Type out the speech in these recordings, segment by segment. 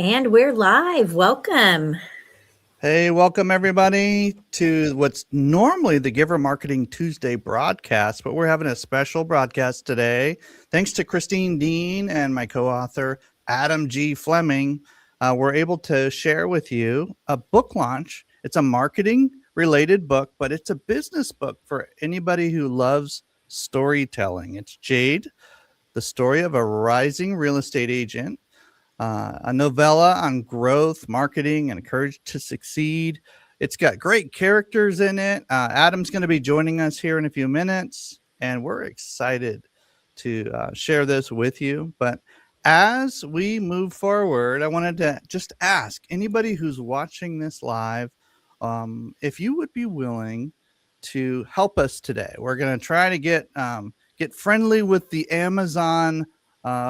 And we're live. Welcome. Hey, welcome everybody to what's normally the Giver Marketing Tuesday broadcast, but we're having a special broadcast today. Thanks to Christine Dean and my co author, Adam G. Fleming. We're able to share with you a book launch. It's a marketing related book, but it's a business book for anybody who loves storytelling. It's Jade, the story of a rising real estate agent, a novella on growth, marketing, and courage to succeed. It's got great characters in it. Adam's going to be joining us here in a few minutes, and we're excited to share this with you. But as we move forward, I wanted to just ask anybody who's watching this live if you would be willing to help us today. We're going to try to get friendly with the Amazon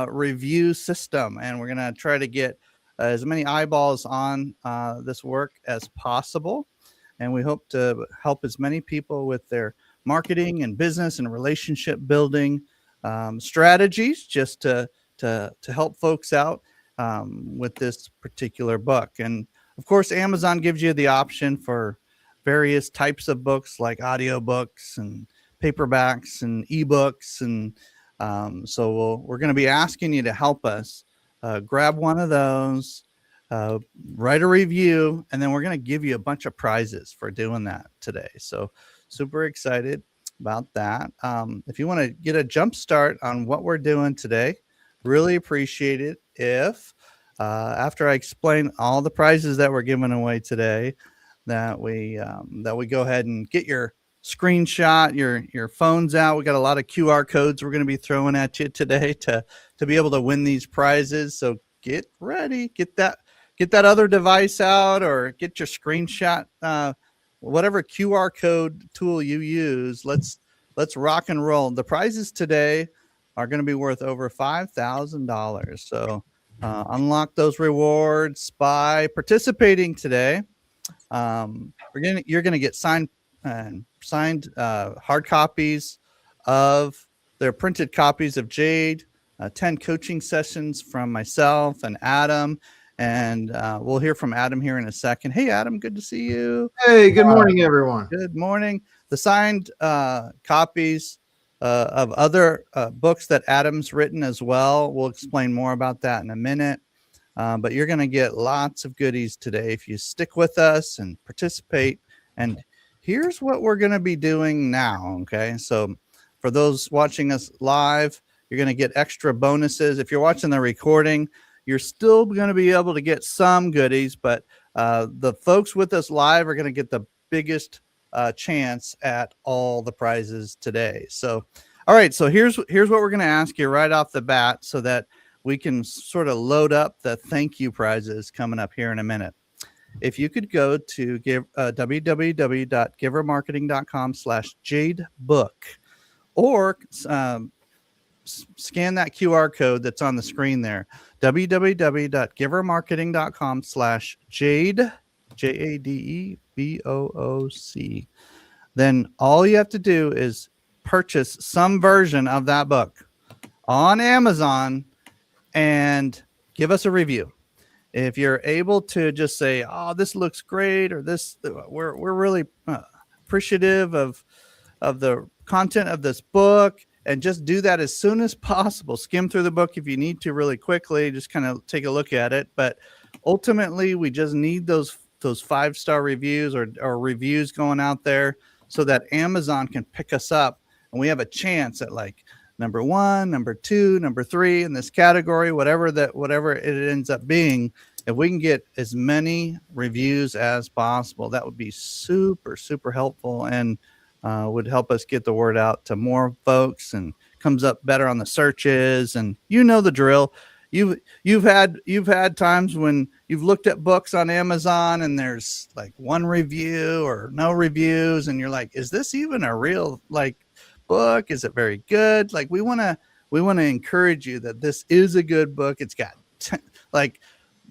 review system, and we're going to try to get as many eyeballs on this work as possible. And we hope to help as many people with their marketing and business and relationship building strategies, just to help folks out with this particular book. And of course, Amazon gives you the option for various types of books like audiobooks and paperbacks and ebooks. And so we're going to be asking you to help us grab one of those, write a review, and then we're going to give you a bunch of prizes for doing that today. So super excited about that. If you want to get a jump start on what we're doing today, really appreciate it if after I explain all the prizes that we're giving away today, that we go ahead and get your screenshot, your phones out. We got a lot of QR codes we're going to be throwing at you today to be able to win these prizes. So get ready, get that other device out, or get your screenshot, whatever QR code tool you use. Let's rock and roll. The prizes today are going to be worth over $5,000. So unlock those rewards by participating today. You're gonna get signed hard copies of their printed copies of Jade, 10 coaching sessions from myself and Adam, and we'll hear from Adam here in a second. Hey, Adam, good to see you. Hey, good morning, everyone. Good morning. The signed copies of other books that Adam's written as well. We'll explain more about that in a minute. But you're going to get lots of goodies today if you stick with us and participate. And here's what we're going to be doing now. Okay. So for those watching us live, you're going to get extra bonuses. If you're watching the recording, you're still going to be able to get some goodies, but the folks with us live are going to get the biggest chance at all the prizes today. So, all right. So here's what we're going to ask you right off the bat so that we can sort of load up the thank you prizes coming up here in a minute. If you could go to www.givermarketing.com/jadebook, or scan that QR code that's on the screen there, www.givermarketing.com/jade, JADEBOOC. Then all you have to do is purchase some version of that book on Amazon and give us a review. If you're able to just say, "Oh, this looks great," or "This, we're really appreciative of the content of this book," and just do that as soon as possible. Skim through the book if you need to really quickly, just kind of take a look at it. But ultimately, we just need those 5-star reviews or reviews going out there so that Amazon can pick us up, and we have a chance at like number 1, number 2, number 3 in this category, whatever it ends up being. If we can get as many reviews as possible, that would be super, super helpful, and would help us get the word out to more folks, and comes up better on the searches. And you know the drill. You've had times when you've looked at books on Amazon and there's like one review or no reviews, and you're like, is this even a real book? Is it very good? We want to encourage you that this is a good book. It's got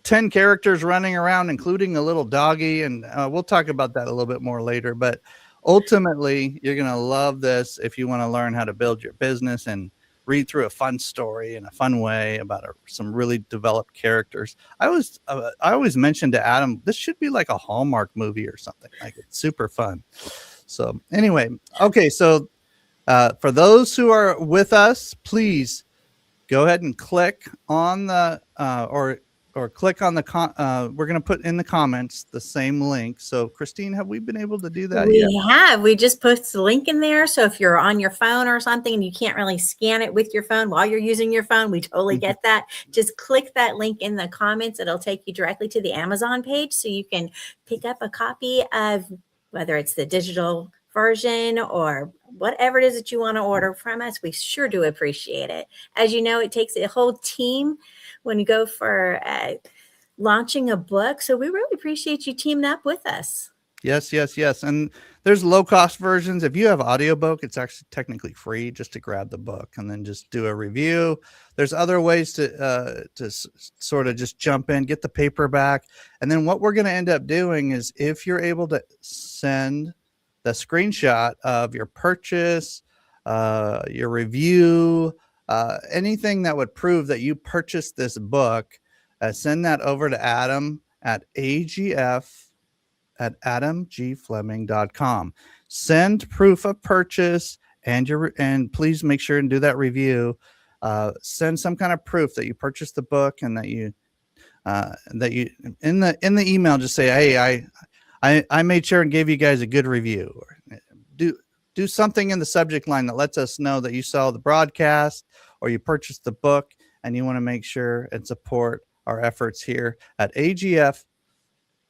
10 characters running around, including a little doggy, and we'll talk about that a little bit more later. But ultimately, you're going to love this if you want to learn how to build your business and read through a fun story in a fun way about some really developed characters. I always mentioned to Adam, this should be like a Hallmark movie or something. Like, it's super fun. So anyway, okay. So for those who are with us, please go ahead and click on the or click on the we're going to put in the comments the same link. So Christine, have we been able to do that yet? We have. We just posted the link in there. So if you're on your phone or something and you can't really scan it with your phone while you're using your phone, we totally get that. Just click that link in the comments. It'll take you directly to the Amazon page so you can pick up a copy of whether it's the digital version or whatever it is that you want to order from us. We sure do appreciate it. As you know, it takes a whole team when you go for launching a book. So we really appreciate you teaming up with us. Yes. And there's low cost versions. If you have audiobook, it's actually technically free just to grab the book and then just do a review. There's other ways to sort of just jump in, get the paperback. And then what we're going to end up doing is, if you're able to send the screenshot of your purchase, your review, anything that would prove that you purchased this book, send that over to Adam at ADamGFleming.com. Send proof of purchase and please make sure and do that review. Send some kind of proof that you purchased the book and that you in the email just say, hey, I made sure and gave you guys a good review. Or do something in the subject line that lets us know that you saw the broadcast or you purchased the book and you want to make sure and support our efforts here at AGF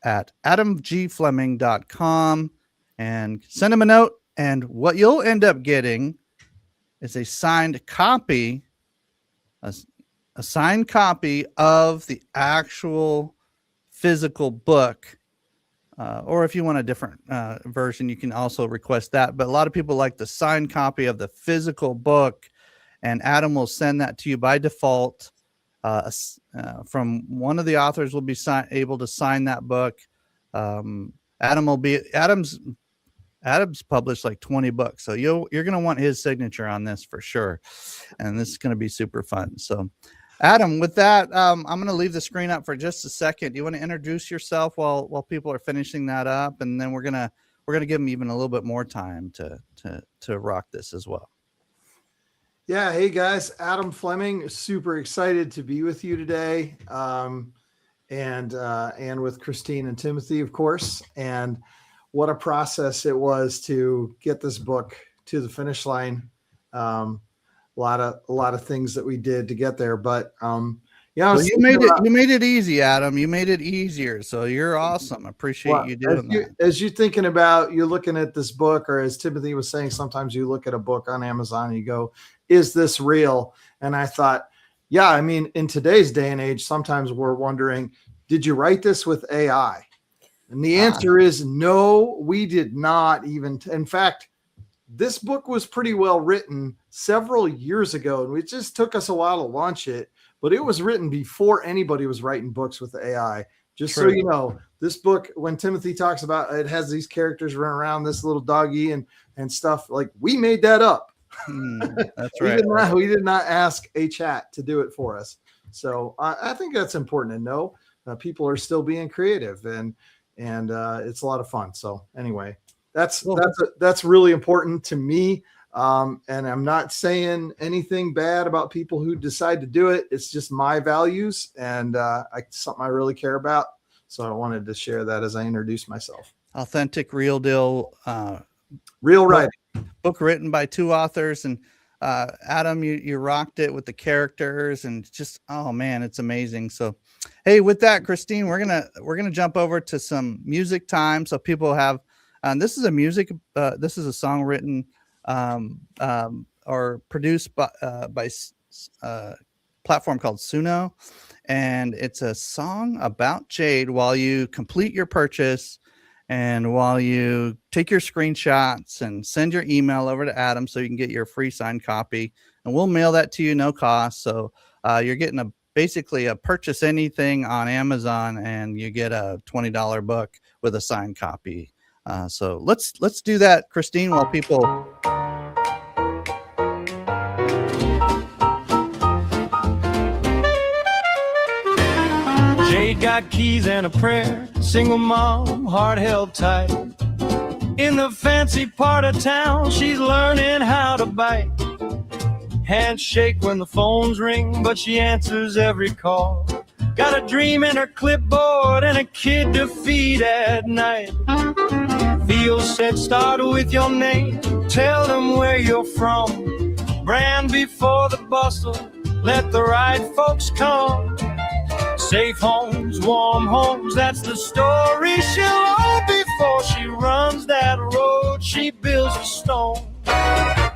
at AdamGFleming.com, and send them a note. And what you'll end up getting is a signed copy, a signed copy of the actual physical book. Or if you want a different version, you can also request that. But a lot of people like the signed copy of the physical book, and Adam will send that to you by default. From one of the authors will be able to sign that book. Adam's published like 20 books, so you're going to want his signature on this for sure, and this is going to be super fun. So Adam, with that, I'm going to leave the screen up for just a second. Do you want to introduce yourself while people are finishing that up, and then we're gonna give them even a little bit more time to rock this as well. Yeah. Hey guys, Adam Fleming, super excited to be with you today. And with Christine and Timothy, of course. And what a process it was to get this book to the finish line. A lot of things that we did to get there, but well, you made it easy, Adam. You made it easier, so you're awesome. Appreciate you doing that. As you're thinking about, you're looking at this book, or as Timothy was saying, sometimes you look at a book on Amazon and you go, is this real? And I thought, yeah, I mean, in today's day and age, sometimes we're wondering, did you write this with AI? And the answer is no, we did not even. In fact, this book was pretty well written several years ago, and it just took us a while to launch it, but it was written before anybody was writing books with AI. Just True. So you know, this book, when Timothy talks about it, has these characters running around, this little doggy and stuff, like, we made that up. That's right. We did not ask a chat to do it for us. So I think that's important to know. People are still being creative, and it's a lot of fun. So anyway, that's really important to me. And I'm not saying anything bad about people who decide to do it. It's just my values and something I really care about. So I wanted to share that as I introduce myself. Authentic, real deal, real writing. Book written by two authors, and Adam, you rocked it with the characters, and just, oh man, it's amazing. So, hey, with that, Christine, we're gonna jump over to some music time, so people have. This is a song written or produced by a platform called Suno, and it's a song about Jade. While you complete your purchase, and while you take your screenshots and send your email over to Adam so you can get your free signed copy, and we'll mail that to you, no cost. So you're getting basically a purchase anything on Amazon, and you get a $20 book with a signed copy. So let's do that, Christine, while people. got keys and a prayer, single mom, heart held tight. In the fancy part of town, she's learning how to bite. Handshake when the phones ring, but she answers every call. Got a dream in her clipboard and a kid to feed at night. Feel said, start with your name, tell them where you're from. Brand before the bustle, let the right folks come. Safe homes, warm homes, that's the story she'll own before she runs that road she builds of stone.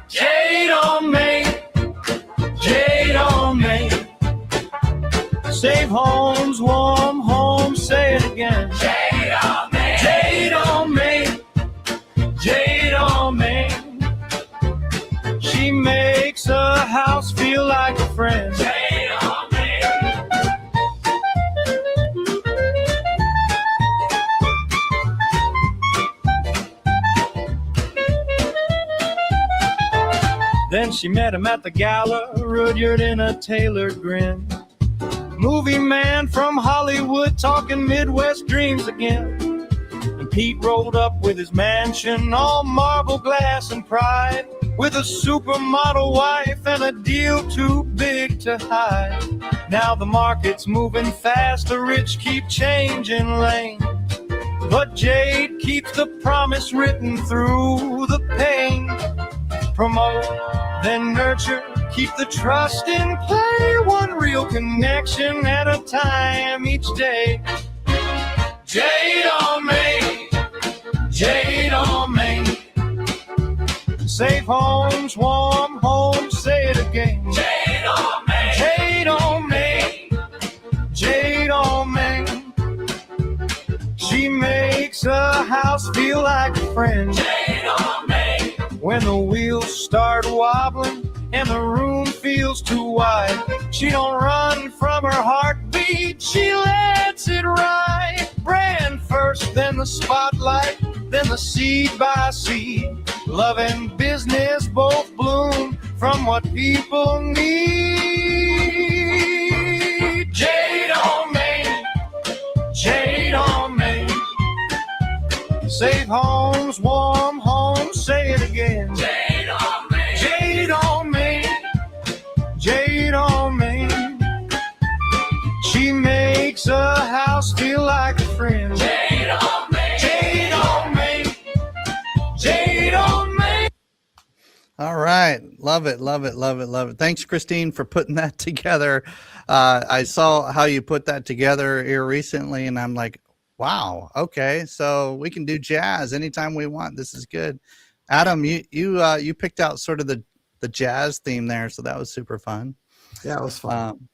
Jade on Main, Jade on Main. Safe homes, warm homes, say it again. Jade on Main, Jade on Main, Jade on Main. She makes a house feel like a friend. Jade on Main. Then she met him at the gala, Rudyard in a tailored grin. Movie man from Hollywood talking Midwest dreams again. And Pete rolled up with his mansion, all marble glass and pride, with a supermodel wife and a deal too big to hide. Now the market's moving fast, the rich keep changing lanes, but Jade keeps the promise written through the pain. Promote, then nurture, keep the trust in play, one real connection at a time each day. Jade on Main, Jade on Main. Safe homes, warm homes, say it again. Jade on Main, Jade on Main, Jade on Main. She makes a house feel like a friend. Jade on Main. When the wheels start wobbling and the room feels too wide, she don't run from her heartbeat, she lets it ride. Brand first, then the spotlight, then the seed by seed. Love and business both bloom from what people need. Jade on Main, Jade on Main. Safe homes, warm homes, say it again. Jade on Main, Jade on Main, Jade on Main. She makes a house feel like a friend. Jade on Main, Jade on Main, Jade on Main. All right. Love it. Love it. Love it. Love it. Thanks, Christine, for putting that together. I saw how you put that together here recently, and I'm like, wow. Okay. So we can do jazz anytime we want. This is good. Adam, you picked out sort of the jazz theme there. So that was super fun. Yeah, it was fun.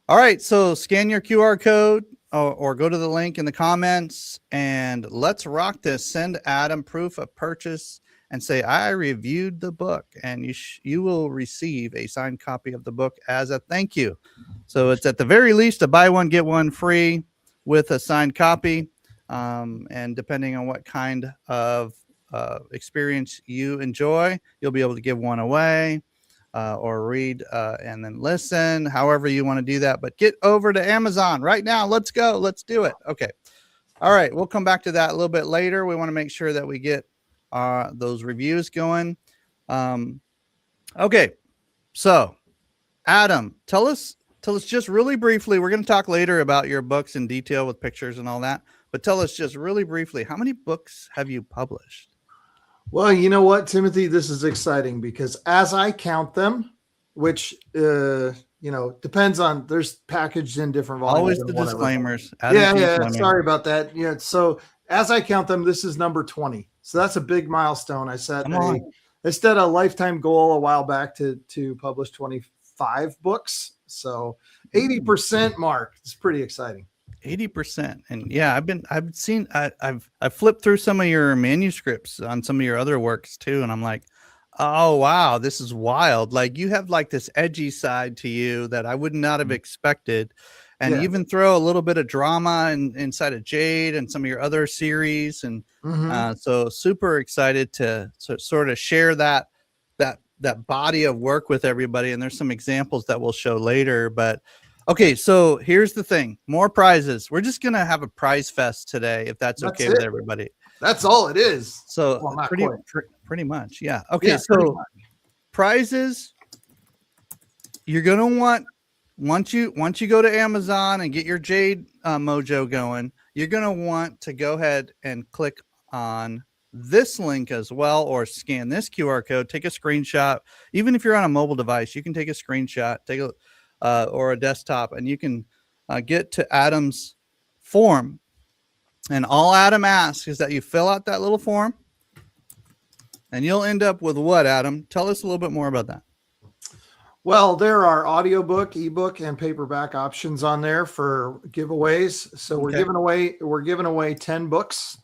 All right. So scan your QR code or go to the link in the comments and let's rock this. Send Adam proof of purchase and say, I reviewed the book, and you will receive a signed copy of the book as a thank you. So it's at the very least a buy one, get one free with a signed copy. And depending on what kind of experience you enjoy, you'll be able to give one away or read and then listen, however you want to do that. But get over to Amazon right now. Let's go. Let's do it. Okay. All right. We'll come back to that a little bit later. We want to make sure that we get those reviews going. Okay. So, Adam, tell us just really briefly. We're going to talk later about your books in detail with pictures and all that. But tell us just really briefly, how many books have you published? Well, you know what, Timothy, this is exciting because as I count them, which, depends on, there's packaged in different volumes. Always the disclaimers. Yeah. Sorry about that. Yeah. So as I count them, this is number 20. So that's a big milestone. I set a lifetime goal a while back to publish 25 books. So 80% mark. It's pretty exciting. 80%. And yeah, I've flipped through some of your manuscripts on some of your other works too. And I'm like, oh, wow, this is wild. Like you have like this edgy side to you that I would not have expected. And you even throw a little bit of drama inside of Jade and some of your other series. And so super excited to sort of share that body of work with everybody. And there's some examples that we'll show later, but Okay, so here's the thing. More prizes. We're just gonna have a prize fest today, if that's okay with everybody. That's all it is. So Well, not pretty quite. pretty much, yeah. Okay, Yeah, pretty so much. prizes. You're gonna want once you go to Amazon and get your Jade mojo going, you're gonna want to go ahead and click on this link as well, or scan this QR code. Take a screenshot. Even if you're on a mobile device, you can take a screenshot. Take a or a desktop, and you can get to Adam's form. And all Adam asks is that you fill out that little form, and you'll end up with what, Adam? Tell us a little bit more about that. Well, there are audiobook, ebook, and paperback options on there for giveaways. So we're giving away 10 books.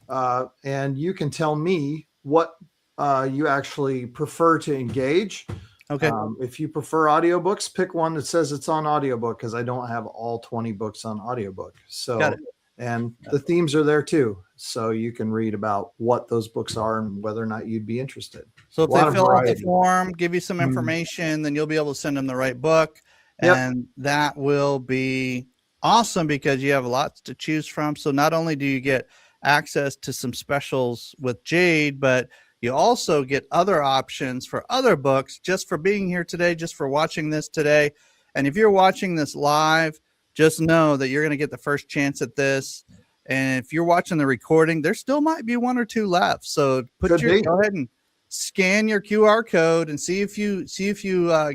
And you can tell me what you actually prefer to engage. Okay. If you prefer audiobooks, pick one that says it's on audiobook, because I don't have all 20 books on audiobook. So, and the themes are there too. So you can read about what those books are and whether or not you'd be interested. So if they fill out the form, give you some information, then you'll be able to send them the right book. And that will be awesome, because you have lots to choose from. So not only do you get access to some specials with Jade, but you also get other options for other books just for being here today, just for watching this today. And if you're watching this live, just know that you're going to get the first chance at this. And if you're watching the recording, there still might be 1 or 2 left. So go ahead and scan your QR code and see if you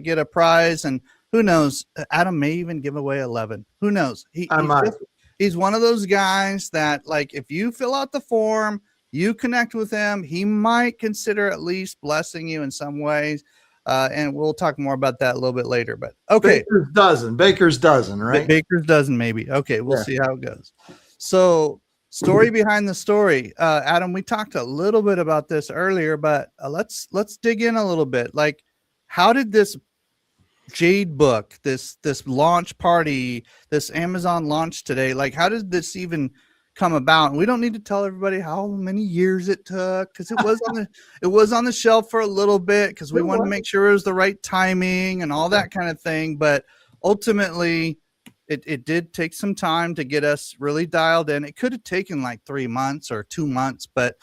get a prize. And who knows, Adam may even give away 11. Who knows? He's one of those guys that, like, if you fill out the form, you connect with him, he might consider at least blessing you in some ways. And we'll talk more about that a little bit later. But okay. Baker's dozen, right? Baker's dozen, maybe. Okay, we'll see how it goes. So, story behind the story. Adam, we talked a little bit about this earlier, but let's dig in a little bit. Like, how did this Jade book, this launch party, this Amazon launch today, like, how did this even come about? And we don't need to tell everybody how many years it took, because it was on the shelf for a little bit, because we wanted to make sure it was the right timing and all that kind of thing. But ultimately, it did take some time to get us really dialed in. It could have taken like 3 months or 2 months, but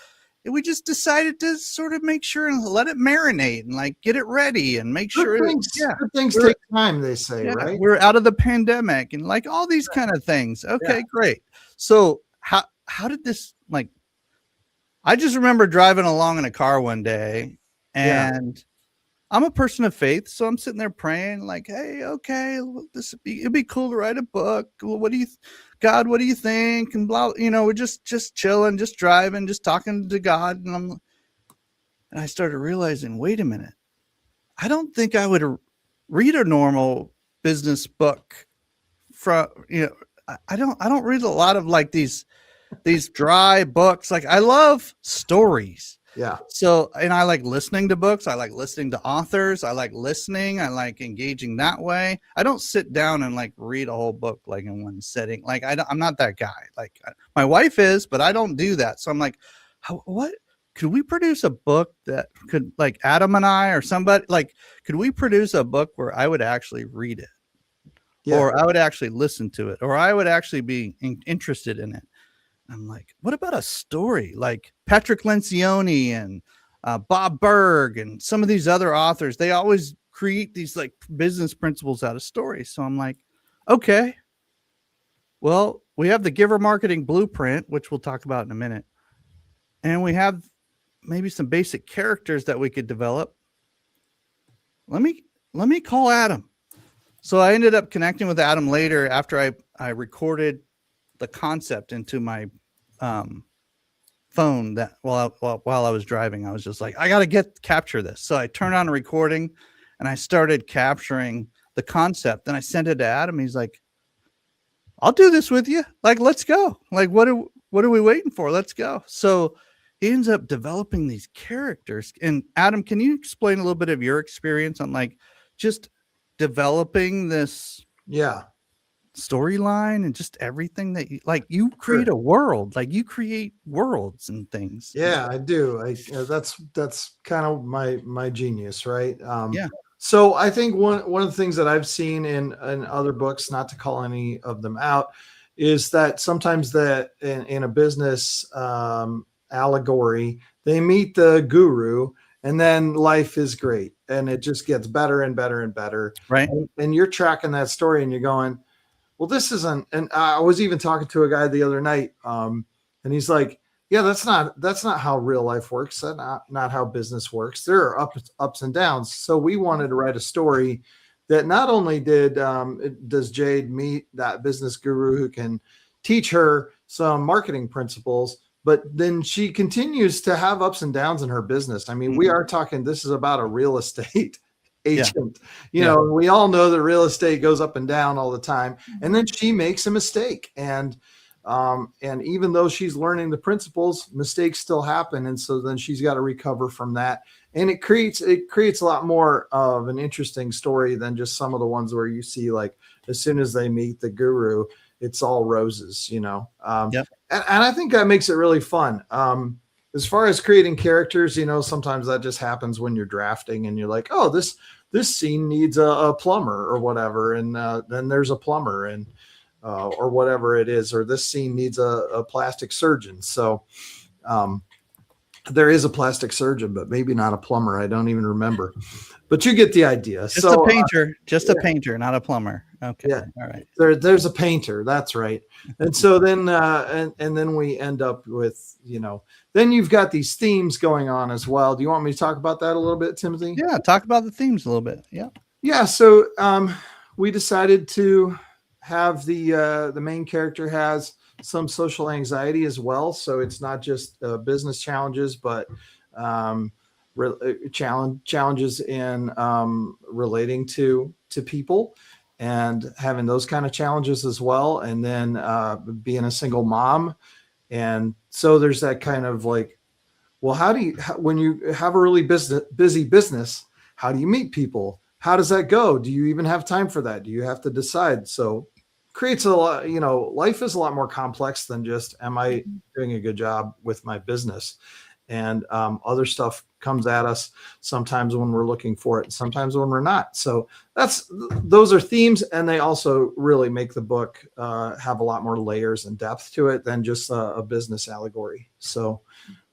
we just decided to sort of make sure and let it marinate and like get it ready and make sure good things take time, they say, right? We're out of the pandemic and like all these kind of things. Okay, great. So how did this, like, I just remember driving along in a car one day, and I'm a person of faith, so I'm sitting there praying, like, hey, okay, it'd be cool to write a book. Well, God, what do you think? And blah, we're just chilling, just driving, just talking to God. And I started realizing, wait a minute, I don't think I would read a normal business book from, I don't read a lot of like these dry books. Like, I love stories. Yeah. So, and I like listening to books. I like listening to authors. I like listening. I like engaging that way. I don't sit down and like read a whole book like in one sitting. Like, I'm not that guy. Like, my wife is, but I don't do that. So I'm like, what could we produce a book that could, like, Adam and I or somebody, like, could we produce a book where I would actually read it, or I would actually listen to it, or I would actually be interested in it? I'm like, what about a story like Patrick Lencioni and Bob Berg and some of these other authors? They always create these like business principles out of stories. So I'm like, okay, well, we have the Giver Marketing Blueprint, which we'll talk about in a minute. And we have maybe some basic characters that we could develop. Let me call Adam. So I ended up connecting with Adam later after I recorded the concept into my phone that while I was driving. I was just like, I got to capture this. So I turned on a recording and I started capturing the concept. Then I sent it to Adam. He's like, I'll do this with you. Like, let's go. Like, what are we waiting for? Let's go. So he ends up developing these characters. And Adam, can you explain a little bit of your experience on like just developing this storyline and just everything that you create a world, like you create worlds and things? I do. That's kind of my genius, right? So I think one of the things that I've seen in other books, not to call any of them out, is that sometimes that in a business allegory, they meet the guru and then life is great and it just gets better and better and better. Right. And you're tracking that story and you're going, well, this isn't. And I was even talking to a guy the other night, and he's like, yeah, that's not how real life works. That's not how business works. There are ups and downs. So we wanted to write a story that not only does Jade meet that business guru who can teach her some marketing principles, but then she continues to have ups and downs in her business. I mean, we are talking, this is about a real estate agent. You know, we all know that real estate goes up and down all the time. And then she makes a mistake. And even though she's learning the principles, mistakes still happen. And so then she's got to recover from that. And it creates a lot more of an interesting story than just some of the ones where you see, like, as soon as they meet the guru, it's all roses, you know? And I think that makes it really fun. As far as creating characters, you know, sometimes that just happens when you're drafting and you're like, oh, this scene needs a plumber or whatever. And then there's a plumber and, or whatever it is, or this scene needs a plastic surgeon. So there is a plastic surgeon, but maybe not a plumber. I don't even remember, but you get the idea. Just a painter, a painter, not a plumber. Okay. Yeah. All right. There's a painter. That's right. And so then, and then we end up with, you know, then you've got these themes going on as well. Do you want me to talk about that a little bit, Timothy? Yeah. Talk about the themes a little bit. Yeah. Yeah. So we decided to have the main character has some social anxiety as well. So it's not just business challenges, but challenges in relating to people and having those kind of challenges as well. And then being a single mom. And so there's that kind of like, well, when you have a really busy business, how do you meet people? How does that go? Do you even have time for that? Do you have to decide? So creates a lot, you know, life is a lot more complex than just, am I doing a good job with my business? And other stuff comes at us sometimes when we're looking for it, sometimes when we're not. So those are themes, and they also really make the book have a lot more layers and depth to it than just a business allegory. So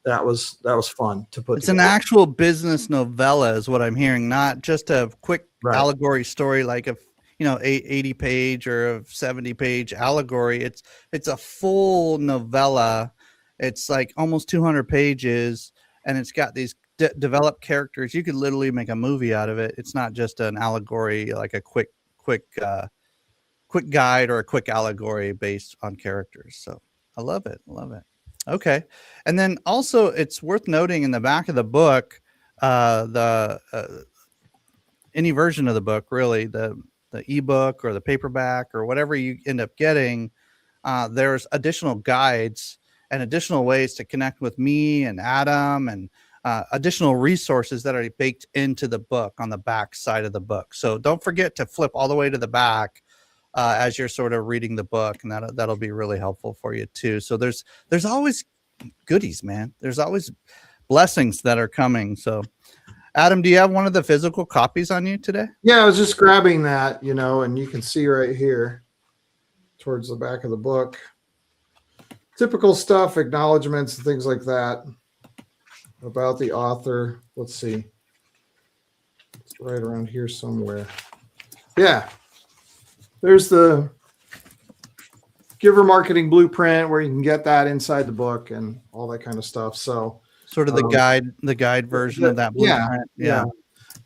that was fun to put. It's together. An actual business novella, is what I'm hearing, not just a quick allegory story like a 80-page or a 70-page allegory. It's a full novella. It's like almost 200 pages, and it's got these developed characters. You could literally make a movie out of it. It's not just an allegory, like a quick guide or a quick allegory based on characters. So I love it. Okay. And then also it's worth noting in the back of the book, any version of the book, really, the ebook or the paperback or whatever you end up getting, there's additional guides and additional ways to connect with me and Adam, and additional resources that are baked into the book on the back side of the book. So don't forget to flip all the way to the back as you're sort of reading the book, and that'll be really helpful for you too. So there's always goodies, man. There's always blessings that are coming. So Adam, do you have one of the physical copies on you today? Yeah, I was just grabbing that, and you can see right here towards the back of the book, typical stuff, acknowledgments, things like that about the author. Let's see. It's right around here somewhere. Yeah. There's the Giver Marketing Blueprint where you can get that inside the book and all that kind of stuff. So sort of the guide version of that blueprint. Yeah.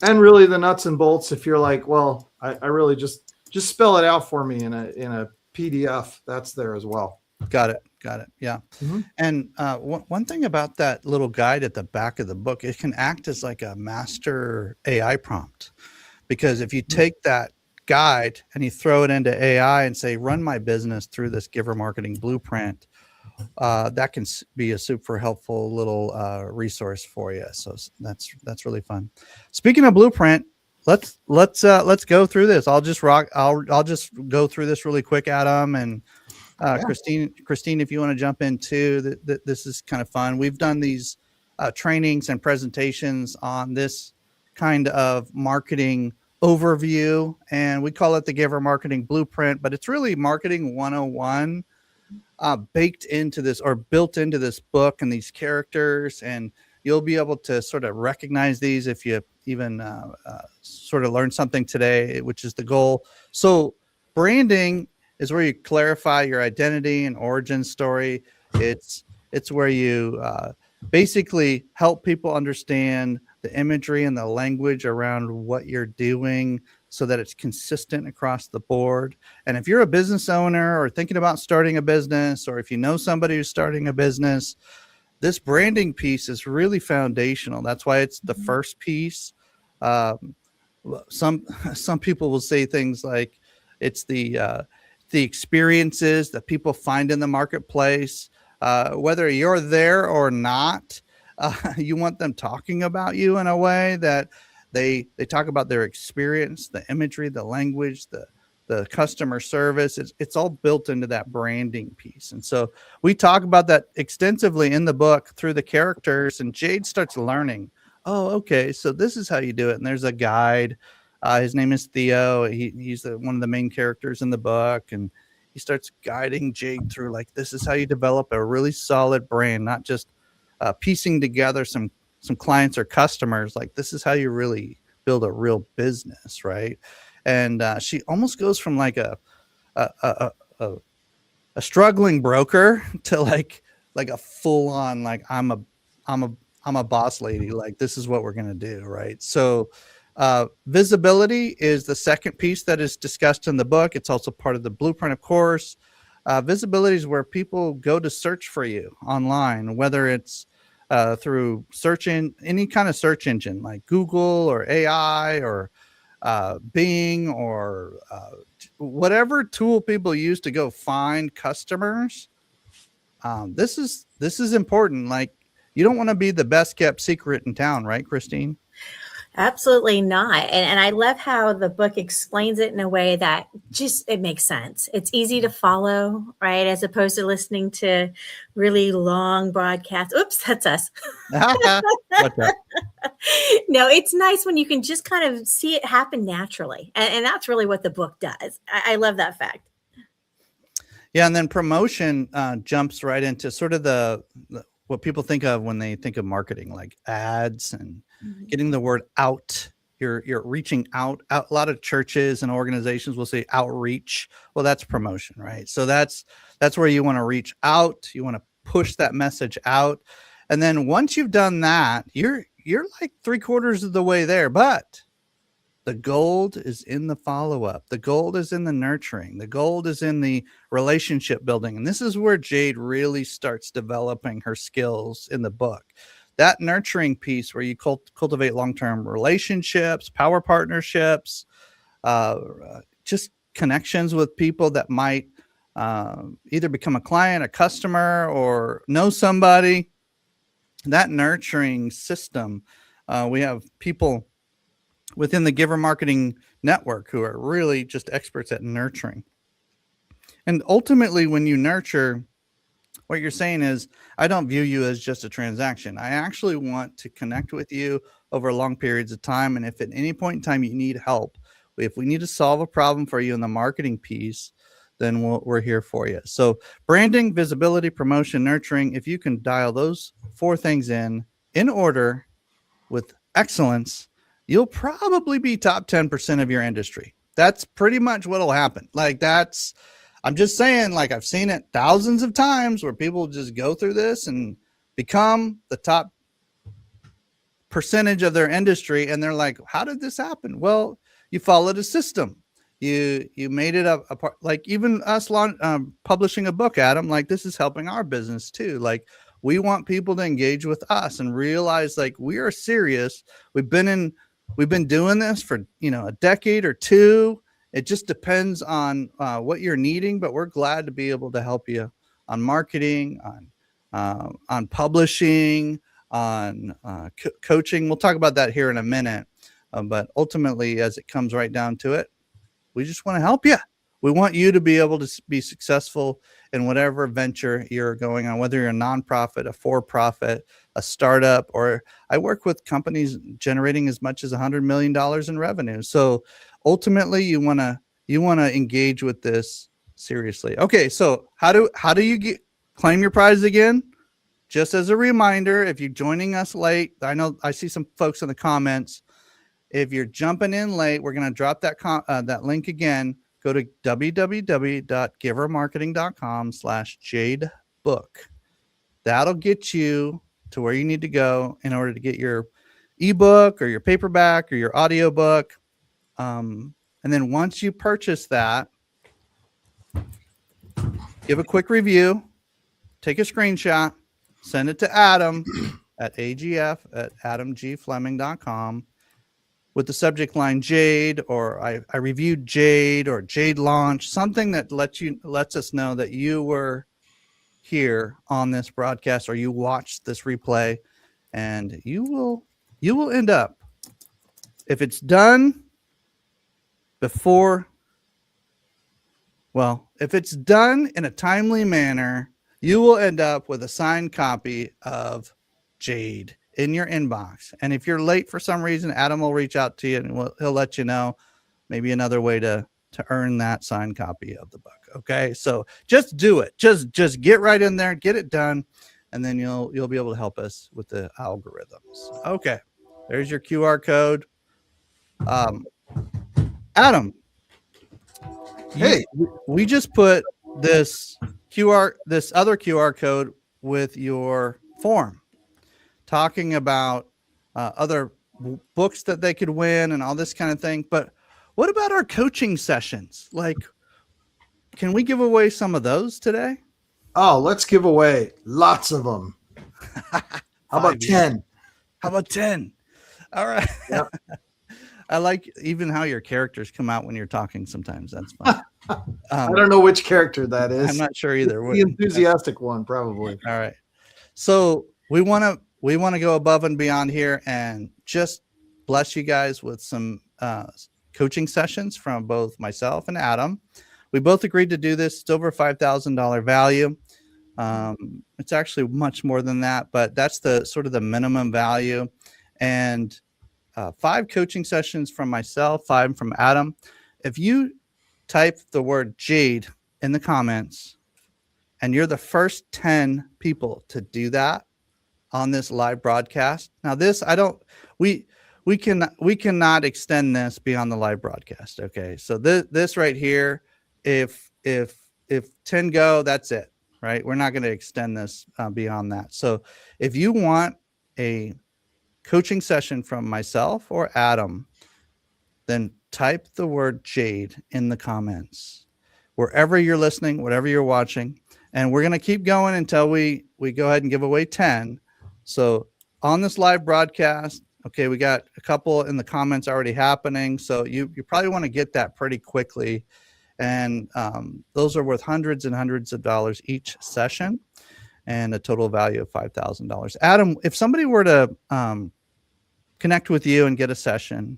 And really the nuts and bolts, if you're like, well, I really just spell it out for me in a PDF, that's there as well. Got it. Yeah. Mm-hmm. And one thing about that little guide at the back of the book, it can act as like a master AI prompt, because if you take that guide and you throw it into AI and say, run my business through this Giver Marketing Blueprint, that can be a super helpful little resource for you. So that's really fun. Speaking of blueprint, let's go through this. I'll just go through this really quick, Adam, and Christine, if you want to jump in too, this is kind of fun. We've done these trainings and presentations on this kind of marketing overview, and we call it the Giver Marketing Blueprint, but it's really marketing 101 baked into this or built into this book and these characters. And you'll be able to sort of recognize these if you even sort of learn something today, which is the goal. So branding is where you clarify your identity and origin story. It's where you basically help people understand the imagery and the language around what you're doing so that it's consistent across the board. And if you're a business owner or thinking about starting a business, or if you know somebody who's starting a business, this branding piece is really foundational. That's why it's the first piece. Some people will say things like it's the experiences that people find in the marketplace, whether you're there or not. You want them talking about you in a way that they talk about their experience, the imagery, the language, the customer service. It's all built into that branding piece. And so we talk about that extensively in the book through the characters, and Jade starts learning, oh, okay, so this is how you do it. And there's a guide. His name is Theo. He's one of the main characters in the book. And he starts guiding Jade through, like, this is how you develop a really solid brand, not just piecing together some clients or customers. Like, this is how you really build a real business, right? And she almost goes from like a struggling broker to like a full on, like, I'm a boss lady. Like, this is what we're gonna do, right? So visibility is the second piece that is discussed in the book. It's also part of the blueprint, of course. Visibility is where people go to search for you online, whether it's through any kind of search engine like Google or AI or Bing or whatever tool people use to go find customers. This is important. Like, you don't want to be the best kept secret in town, right, Christine? Absolutely not. And I love how the book explains it in a way that it makes sense. It's easy to follow, right? As opposed to listening to really long broadcasts. Oops, that's us. What's up? No, it's nice when you can just kind of see it happen naturally. And that's really what the book does. I love that fact. Yeah. And then promotion jumps right into sort of the what people think of when they think of marketing, like ads and getting the word out. You're reaching out. A lot of churches and organizations will say outreach. Well, that's promotion, right? So that's where you want to reach out. You want to push that message out. And then once you've done that, you're like 3/4 of the way there. But the gold is in the follow-up. The gold is in the nurturing. The gold is in the relationship building. And this is where Jade really starts developing her skills in the book. That nurturing piece where you cultivate long-term relationships, power partnerships, just connections with people that might either become a client, a customer, or know somebody. That nurturing system, we have people within the Giver Marketing Network who are really just experts at nurturing. And ultimately, when you nurture, what you're saying is, I don't view you as just a transaction. I actually want to connect with you over long periods of time. And if at any point in time you need help, if we need to solve a problem for you in the marketing piece, then we're here for you. So branding, visibility, promotion, nurturing, if you can dial those 4 things in order with excellence, you'll probably be top 10% of your industry. That's pretty much what'll happen. Like, I'm just saying, like, I've seen it thousands of times where people just go through this and become the top percentage of their industry. And they're like, how did this happen? Well, you followed a system. You made it a part, like even us publishing a book, Adam, like, this is helping our business too. Like, we want people to engage with us and realize, like, we are serious. We've been doing this for, a decade or 2. It just depends on what you're needing, but we're glad to be able to help you on marketing, on publishing, on coaching. We'll talk about that here in a minute. But ultimately, as it comes right down to it, we just want to help you. We want you to be able to be successful in whatever venture you're going on, whether you're a nonprofit, a for-profit, a startup, or I work with companies generating as much as $100 million in revenue. So ultimately you want to engage with this seriously. Okay. So how do you claim your prize again? Just as a reminder, if you're joining us late, I know I see some folks in the comments. If you're jumping in late, we're going to drop that link again. Go to www.givermarketing.com/Jade book. That'll get you to where you need to go in order to get your ebook or your paperback or your audiobook. And then once you purchase that, give a quick review, take a screenshot, send it to Adam at agf@adamgfleming.com with the subject line Jade, or I reviewed Jade, or Jade launch, something that lets us know that you were here on this broadcast or you watched this replay, and you will end up, if it's done if it's done in a timely manner, you will end up with a signed copy of Jade in your inbox. And if you're late for some reason, Adam will reach out to you and he'll let you know maybe another way to earn that signed copy of the book. Okay. So just do it. Just get right in there, get it done. And then you'll be able to help us with the algorithms. Okay. There's your QR code. Adam. Hey, we just put this other QR code with your form, talking about other books that they could win and all this kind of thing. But what about our coaching sessions? Like, can we give away some of those today? Oh, let's give away lots of them. How about 10? How about 10? All right. Yep. I like even how your characters come out when you're talking sometimes. That's fun. I don't know which character that is. I'm not sure either. The enthusiastic one, probably. All right. So we want to go above and beyond here and just bless you guys with some coaching sessions from both myself and Adam. We both agreed to do this. It's over $5,000 value. It's actually much more than that, but that's the sort of the minimum value. And 5 coaching sessions from myself, 5 from Adam. If you type the word Jade in the comments and you're the first 10 people to do that on this live broadcast. Now this, we cannot extend this beyond the live broadcast. Okay. So this right here, if 10 go, that's it, right? We're not going to extend this beyond that. So if you want a coaching session from myself or Adam, then type the word Jade in the comments, wherever you're listening, whatever you're watching. And we're going to keep going until we go ahead and give away 10. So on this live broadcast, okay, we got a couple in the comments already happening. So you probably want to get that pretty quickly. And those are worth hundreds and hundreds of dollars each session and a total value of $5,000. Adam, if somebody were to connect with you and get a session,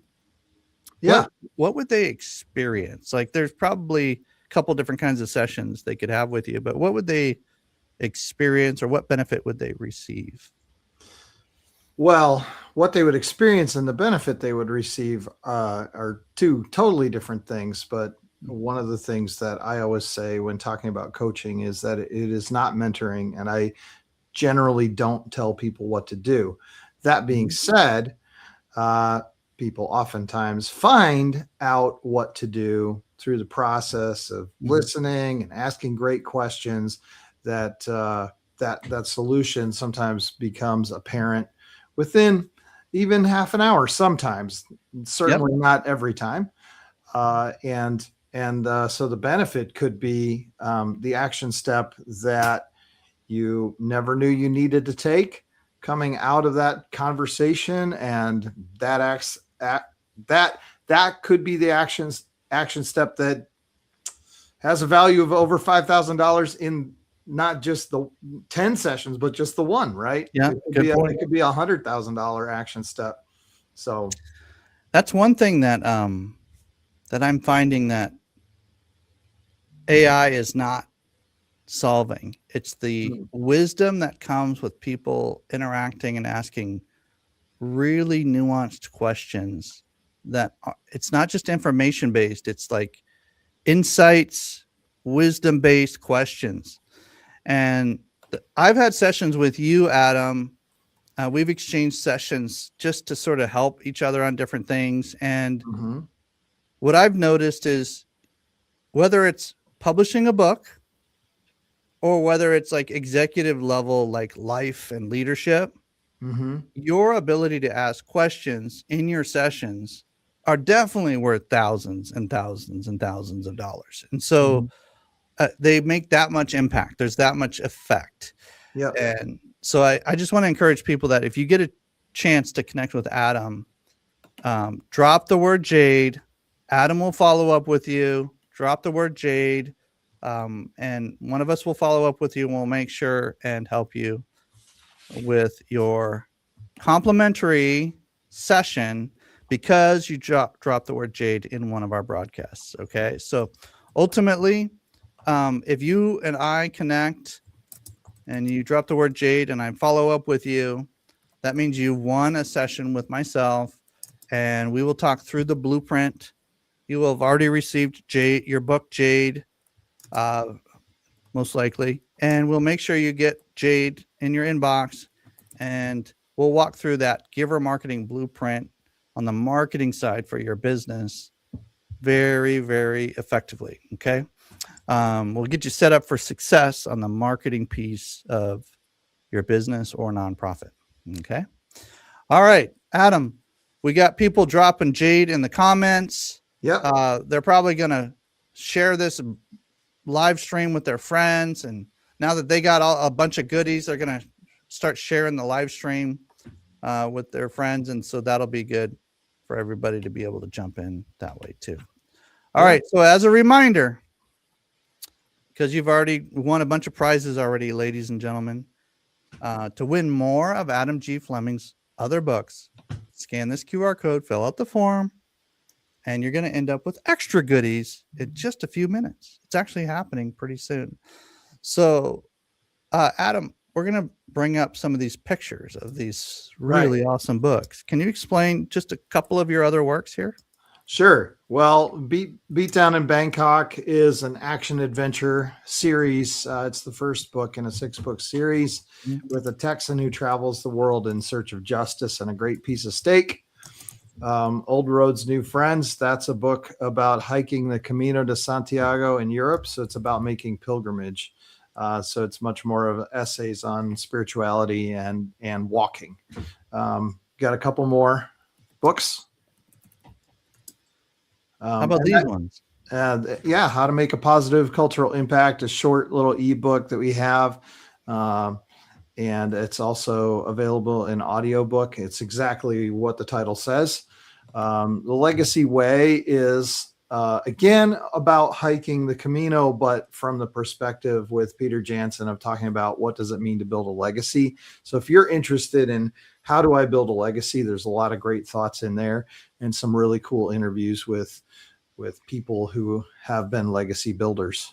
what would they experience? Like, there's probably a couple different kinds of sessions they could have with you, but what would they experience or what benefit would they receive? Well, what they would experience and the benefit they would receive are 2 totally different things. But one of the things that I always say when talking about coaching is that it is not mentoring, and I generally don't tell people what to do. That being said, people oftentimes find out what to do through the process of listening and asking great questions. That solution sometimes becomes apparent within even half an hour. Sometimes, certainly not every time. So the benefit could be the action step that you never knew you needed to take coming out of that conversation, and that could be the action step that has a value of over $5,000 in not just the 10 sessions, but just the one, right? Yeah, it could be $100,000 action step. So that's one thing that that I'm finding that AI is not solving. It's the wisdom that comes with people interacting and asking really nuanced questions that it's not just information based. It's like insights, wisdom based questions. And I've had sessions with you, Adam. We've exchanged sessions just to sort of help each other on different things. And what I've noticed is whether it's publishing a book or whether it's like executive level, like life and leadership, your ability to ask questions in your sessions are definitely worth thousands and thousands and thousands of dollars. And so they make that much impact. There's that much effect. Yeah. And so I just want to encourage people that if you get a chance to connect with Adam, drop the word Jade. Adam will follow up with you. Drop the word Jade. And one of us will follow up with you and we'll make sure and help you with your complimentary session because you drop the word Jade in one of our broadcasts. Okay. So ultimately, if you and I connect and you drop the word Jade and I follow up with you, that means you won a session with myself and we will talk through the blueprint. You will have already received Jade, your book, Jade, most likely. And we'll make sure you get Jade in your inbox and we'll walk through that giver marketing blueprint on the marketing side for your business very, very effectively. Okay. We'll get you set up for success on the marketing piece of your business or nonprofit. Okay. All right, Adam, we got people dropping Jade in the comments. Yeah. They're probably going to share this live stream with their friends. And now that they got a bunch of goodies, they're going to start sharing the live stream with their friends. And so that'll be good for everybody to be able to jump in that way too. All right. So as a reminder, because you've already won a bunch of prizes already, ladies and gentlemen, to win more of Adam G. Fleming's other books, scan this QR code, fill out the form, and you're going to end up with extra goodies in just a few minutes. It's actually happening pretty soon. So, Adam, we're going to bring up some of these pictures of these really awesome books. Can you explain just a couple of your other works here? Sure. Well, Beatdown in Bangkok is an action adventure series. It's the first book in a 6-book series with a Texan who travels the world in search of justice and a great piece of steak. Old Roads, New Friends. That's a book about hiking the Camino de Santiago in Europe. So it's about making pilgrimage. So it's much more of essays on spirituality and walking. Got a couple more books. How about these ones? How to Make a Positive Cultural Impact, a short little ebook that we have. And it's also available in audiobook. It's exactly what the title says. The Legacy Way is, again, about hiking the Camino, but from the perspective with Peter Jansen of talking about what does it mean to build a legacy. So if you're interested in how do I build a legacy, there's a lot of great thoughts in there and some really cool interviews with people who have been legacy builders.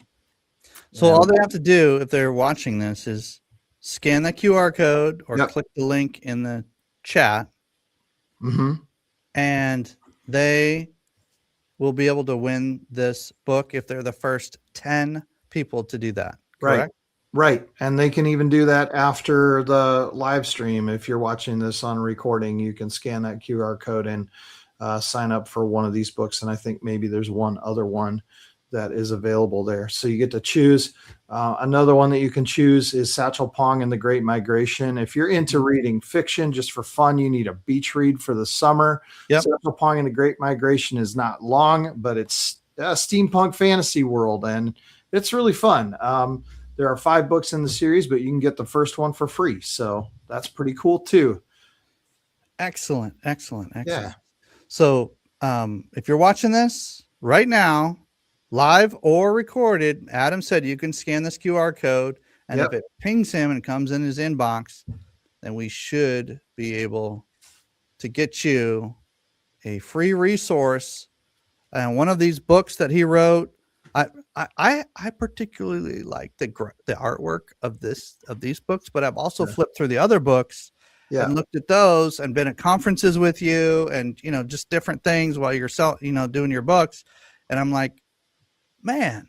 So all they have to do if they're watching this is scan the QR code or click the link in the chat. And they will be able to win this book if they're the first 10 people to do that. Correct? Right. And they can even do that after the live stream. If you're watching this on recording, you can scan that QR code and sign up for one of these books. And I think maybe there's one other one that is available there. So you get to choose. Another one that you can choose is Satchel Pong and the Great Migration. If you're into reading fiction just for fun, you need a beach read for the summer. Satchel Pong and the Great Migration is not long, but it's a steampunk fantasy world, and it's really fun. There are 5 books in the series, but you can get the first one for free. So that's pretty cool too. Excellent. Yeah. So if you're watching this right now, live or recorded, Adam said you can scan this QR code, and if it pings him and comes in his inbox, then we should be able to get you a free resource and one of these books that he wrote. I particularly like the artwork of these books, but I've also flipped through the other books and looked at those and been at conferences with you and just different things while you're doing your books, and I'm like, man,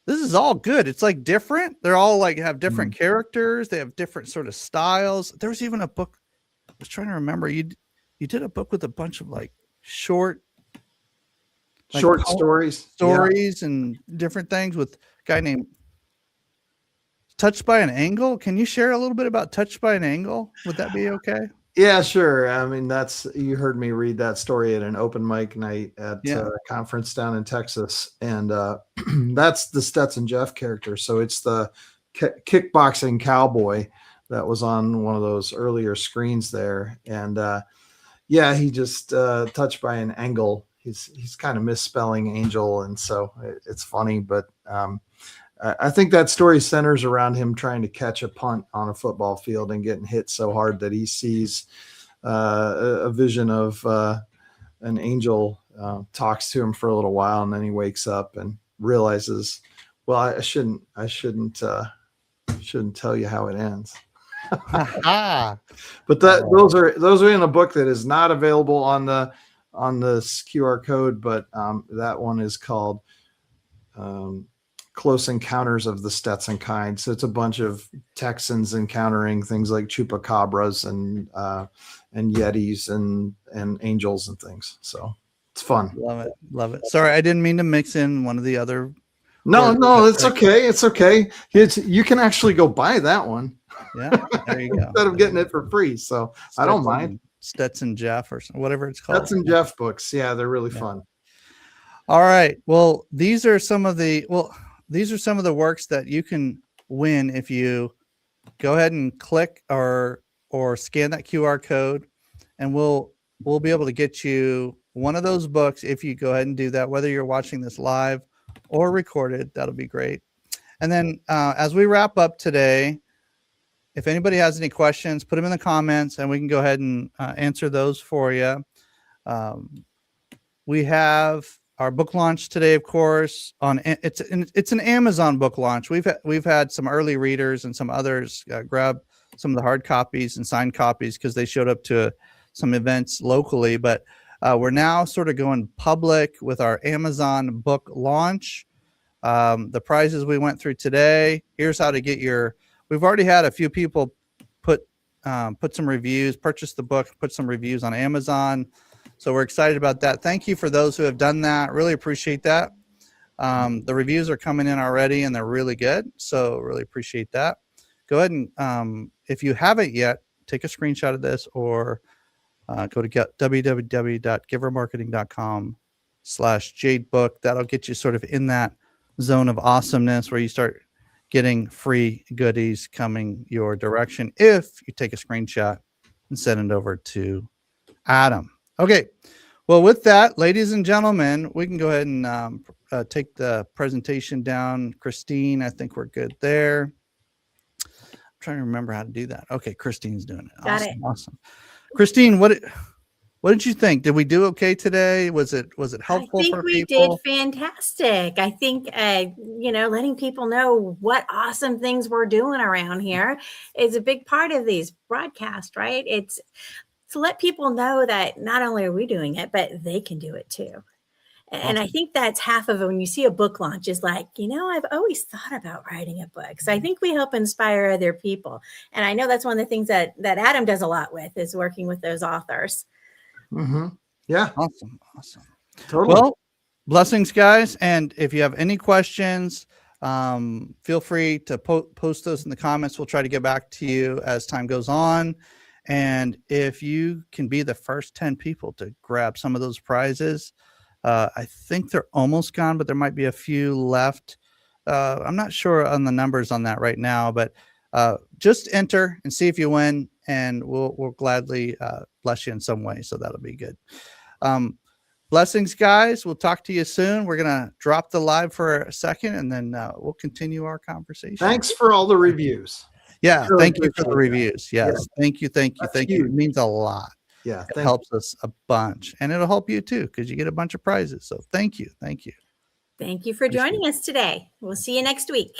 this is all good. It's like different. They're all like have different characters. They have different sort of styles. There was even a book I was trying to remember. You did a book with a bunch of like short stories and different things with a guy named Touched by an Angle. Can you share a little bit about Touched by an Angle? Would that be okay? Yeah, sure. I mean, you heard me read that story at an open mic night at a conference down in Texas. And that's the Stetson Jeff character. So it's the kickboxing cowboy that was on one of those earlier screens there. And he just touched by an angle. He's kind of misspelling angel, and so it's funny. But I think that story centers around him trying to catch a punt on a football field and getting hit so hard that he sees a vision of an angel, talks to him for a little while, and then he wakes up and realizes, well, I shouldn't tell you how it ends. But those are in a book that is not available on this QR code, but that one is called Close Encounters of the Stetson Kind. So it's a bunch of Texans encountering things like chupacabras and yetis and angels and things. So it's fun. Love it. Sorry, I didn't mean to mix in one of the other. No, it's okay. It's okay. You can actually go buy that one. Yeah, there you go. Instead of getting it for free. So I don't mind. Stetson Jeff or whatever it's called. Stetson Jeff books. Yeah, they're really fun. All right. Well, these are some of the works that you can win if you go ahead and click or scan that QR code, and we'll be able to get you one of those books if you go ahead and do that, whether you're watching this live or recorded. That'll be great. And then as we wrap up today, if anybody has any questions, put them in the comments and we can go ahead and answer those for you. We have our book launch today, of course. It's an Amazon book launch. We've had some early readers and some others grab some of the hard copies and signed copies because they showed up to some events locally. But we're now sort of going public with our Amazon book launch. The prizes we went through today. Here's how to get your. We've already had a few people put some reviews, purchase the book, put some reviews on Amazon. So we're excited about that. Thank you for those who have done that. Really appreciate that. The reviews are coming in already and they're really good. So really appreciate that. Go ahead and if you haven't yet, take a screenshot of this or go to www.givermarketing.com/Jade book. That'll get you sort of in that zone of awesomeness where you start getting free goodies coming your direction if you take a screenshot and send it over to Adam. Okay. Well, with that, ladies and gentlemen, we can go ahead and take the presentation down. Christine, I think we're good there. I'm trying to remember how to do that. Okay. Christine's doing it. Got it. Awesome. Christine, what did you think? Did we do okay today? Was it helpful for people? I think we did fantastic. I think, letting people know what awesome things we're doing around here is a big part of these broadcasts, right? It's to let people know that not only are we doing it, but they can do it too. And I think that's half of it. When you see a book launch is like, I've always thought about writing a book. So I think we help inspire other people. And I know that's one of the things that Adam does a lot with is working with those authors. Mm-hmm. Yeah. Awesome. Totally. Well, blessings, guys. And if you have any questions, feel free to post those in the comments. We'll try to get back to you as time goes on. And if you can be the first 10 people to grab some of those prizes, I think they're almost gone, but there might be a few left. I'm not sure on the numbers on that right now, but just enter and see if you win, and we'll gladly bless you in some way. So that'll be good. Blessings, guys. We'll talk to you soon. We're going to drop the live for a second, and then we'll continue our conversation. Thanks for all the reviews. Yeah. Really thank you for the reviews. Yes. Yeah. Thank you. Thank you. It means a lot. Yeah. It helps us a bunch, and it'll help you too, because you get a bunch of prizes. So thank you. Thank you for Appreciate joining us today. We'll see you next week.